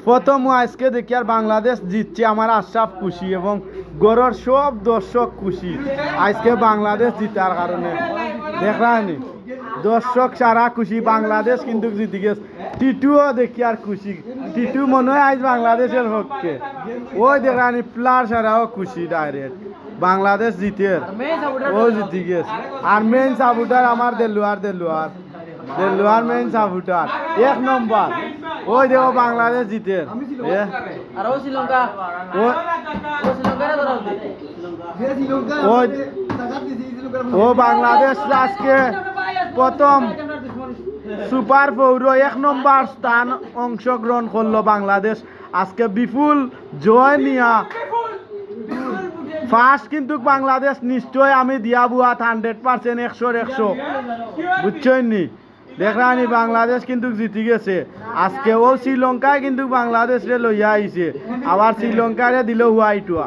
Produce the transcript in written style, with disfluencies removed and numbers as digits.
প্রথম আজকে দেখি আর বাংলাদেশ জিতছে, আমার আশরাফ খুশি এবং গড়ের সব দর্শক খুশি আজকে বাংলাদেশ জিতার কারণে। দেখলানি দর্শক সারা খুশি, বাংলাদেশ কিন্তু জিতে গেছে। টিটুও দেখি আর খুশি, টিটু মনে হয় আজ বাংলাদেশের পক্ষে। ওই দেখলানি প্লার সারাও খুশি ডাইরেক্ট বাংলাদেশ জিতের, ও জিতে গেছে। আর মেইন সাপোর্টার আমার দেলোয়ার মেইন সাপোর্টার 1 নম্বর। ওই দেখো বাংলাদেশ জিতের। ও বাংলাদেশ আজকে প্রথম সুপার পৌর 1 নম্বর স্থান অংশগ্রহণ করলো বাংলাদেশ। আজকে বিপুল জয় নিয়া ফার্স্ট কিন্তু বাংলাদেশ নিশ্চয় আমি দিয়া বুয়াত 100% 100 বুঝছই নি। দেখলানি বাংলাদেশ কিন্তু জিতে গেছে আজকে। ও শ্রীলঙ্কায় কিন্তু বাংলাদেশে লইয়া আইছে, আবার শ্রীলঙ্কারে দিল হোয়াইট ওয়া।